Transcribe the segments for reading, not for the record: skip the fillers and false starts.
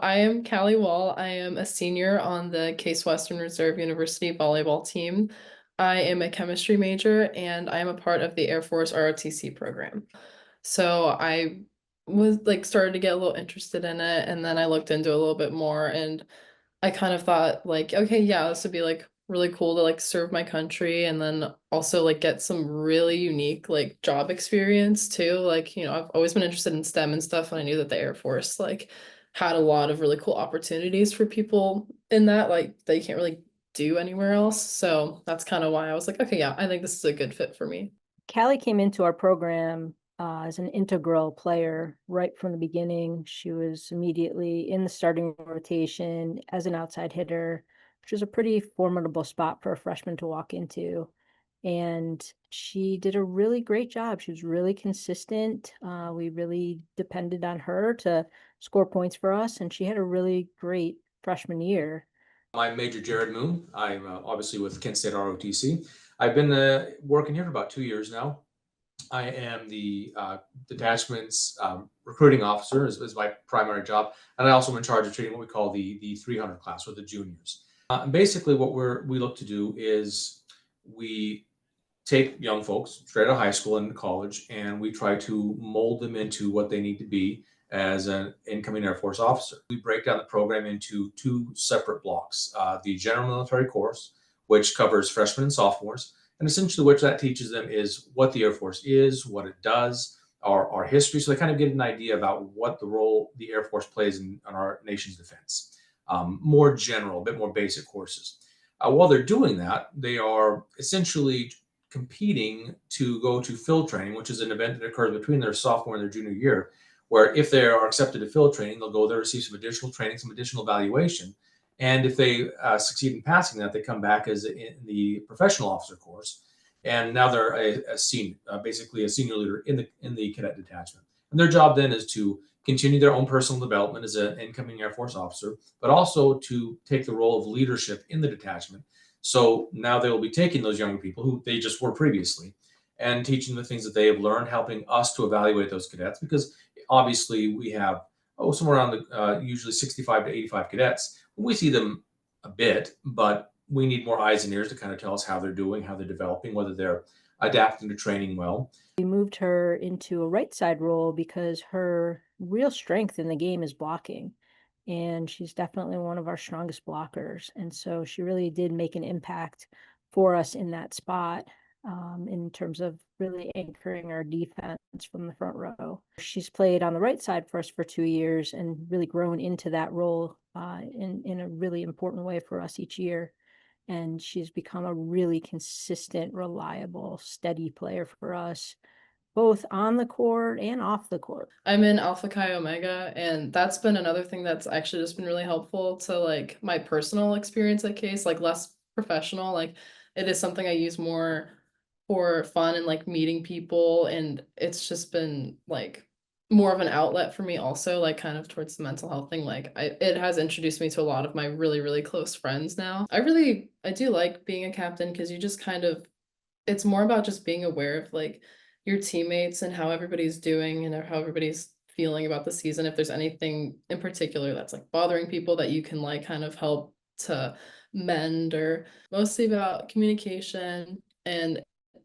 I am Callie Wall. I am a senior on the Case Western Reserve University volleyball team. I am a chemistry major and I am a part of the Air Force ROTC program. So I was like started to get a little interested in it, and then I looked into it a little bit more, and I kind of thought like, okay, yeah, this would be like really cool to like serve my country and then also like get some really unique like job experience too. Like, I've always been interested in STEM and stuff, and I knew that the Air Force like had a lot of really cool opportunities for people in that like they can't really do anywhere else. So that's kind of why I was like, okay, yeah, I think this is a good fit for me. Callie came into our program as an integral player right from the beginning. She was immediately in the starting rotation as an outside hitter, which is a pretty formidable spot for a freshman to walk into. And she did a really great job. She was really consistent. We really depended on her to score points for us, and she had a really great freshman year. I'm Major Jared Moon. I'm obviously with Kent State ROTC. I've been working here for about 2 years now. I am the detachment's recruiting officer is my primary job, and I also am in charge of treating what we call the 300 class, or the juniors. And basically, what we look to do is we take young folks straight out of high school and college, and we try to mold them into what they need to be as an incoming Air Force officer. We break down the program into two separate blocks: the general military course, which covers freshmen and sophomores, and essentially what that teaches them is what the Air Force is, what it does, our history, so they kind of get an idea about what the role the Air Force plays in our nation's defense. More general, a bit more basic courses. While they're doing that, they are essentially competing to go to field training, which is an event that occurs between their sophomore and their junior year, where if they are accepted to field training, they'll go there, receive some additional training, some additional evaluation. And if they succeed in passing that, they come back as in the professional officer course. And now they're a senior, basically a senior leader in the cadet detachment. And their job then is to continue their own personal development as an incoming Air Force officer, but also to take the role of leadership in the detachment. So now they will be taking those younger people who they just were previously and teaching the things that they have learned, helping us to evaluate those cadets, because obviously we have somewhere around usually 65 to 85 cadets. We see them a bit, but we need more eyes and ears to kind of tell us how they're doing, how they're developing, whether they're adapting to training well. We moved her into a right side role because her real strength in the game is blocking. And she's definitely one of our strongest blockers. And so she really did make an impact for us in that spot, in terms of really anchoring our defense from the front row. She's played on the right side for us for 2 years and really grown into that role in a really important way for us each year. And she's become a really consistent, reliable, steady player for us, both on the court and off the court. I'm in Alpha Chi Omega, and that's been another thing that's actually just been really helpful to like my personal experience at Case, like less professional. Like it is something I use more for fun and like meeting people, and it's just been like more of an outlet for me also, like kind of towards the mental health thing. Like it has introduced me to a lot of my really, really close friends now. I do like being a captain because you just kind of it's more about just being aware of like your teammates and how everybody's doing and how everybody's feeling about the season. If there's anything in particular that's like bothering people that you can like kind of help to mend, or mostly about communication. And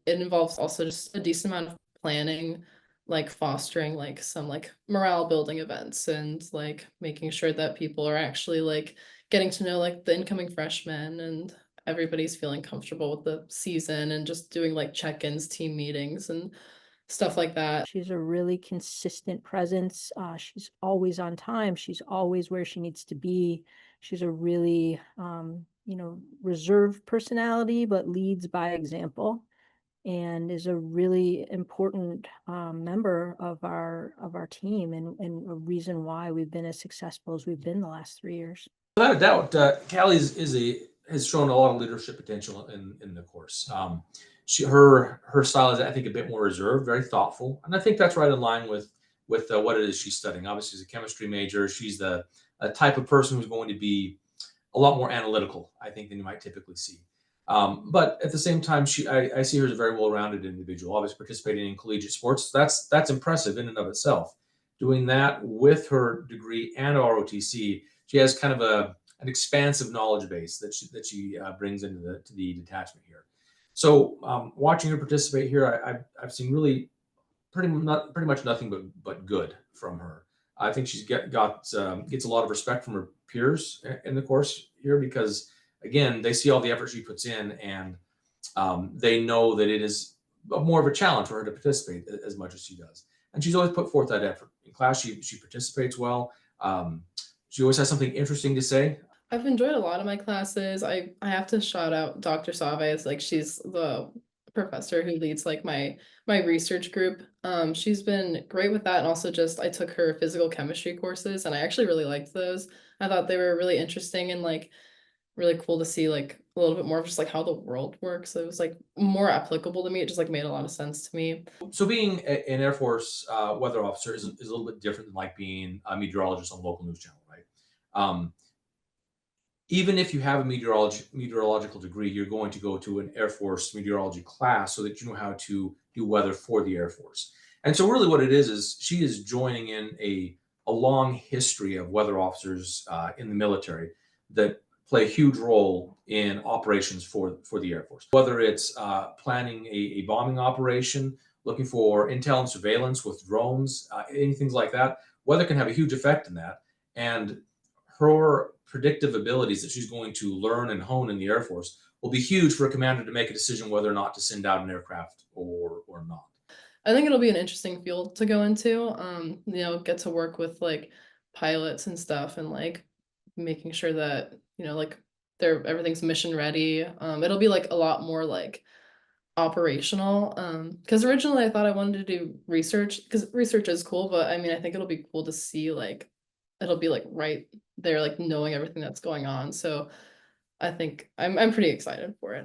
it involves also just a decent amount of planning, like fostering like some like morale building events and like making sure that people are actually like getting to know like the incoming freshmen, and everybody's feeling comfortable with the season, and just doing like check-ins, team meetings and stuff like that. She's a really consistent presence. She's always on time. She's always where she needs to be. She's a really, reserved personality, but leads by example, and is a really important member of our team, and a reason why we've been as successful as we've been the last 3 years. Without a doubt, Callie has shown a lot of leadership potential in the course. Her style is, I think, a bit more reserved, very thoughtful, and I think that's right in line with what it is she's studying. Obviously, she's a chemistry major. She's the a type of person who's going to be a lot more analytical, I think, than you might typically see. But at the same time, I see her as a very well-rounded individual. Obviously, participating in collegiate sports, that's impressive in and of itself. doing that with her degree and ROTC, she has kind of an expansive knowledge base that she brings into the detachment here. So watching her participate here, I've seen really pretty much nothing but good from her. I think she's gets a lot of respect from her peers in the course here because again they see all the effort she puts in and they know that it is more of a challenge for her to participate as much as she does. And she's always put forth that effort in class. She participates well. She always has something interesting to say. I've enjoyed a lot of my classes. I have to shout out Dr. Save. Like she's the professor who leads like my research group. She's been great with that, and also just I took her physical chemistry courses and I actually really liked those. I thought they were really interesting and like really cool to see like a little bit more of just like how the world works. So it was like more applicable to me. It just like made a lot of sense to me. So being an Air Force weather officer is a little bit different than like being a meteorologist on a local news channel, right? Even if you have a meteorological degree, you're going to go to an Air Force meteorology class so that you know how to do weather for the Air Force. And so really what it is she is joining in a long history of weather officers in the military that play a huge role in operations for the Air Force. Whether it's planning a bombing operation, looking for intel and surveillance with drones, anything like that, weather can have a huge effect in that. And her predictive abilities that she's going to learn and hone in the Air Force will be huge for a commander to make a decision whether or not to send out an aircraft or not. I think it'll be an interesting field to go into. You know, get to work with like pilots and stuff and like making sure that, you know, like everything's mission ready. It'll be like a lot more like operational. Because originally I thought I wanted to do research because research is cool, but I mean I think it'll be cool to see like it'll be like right there, like knowing everything that's going on. So I think I'm pretty excited for it.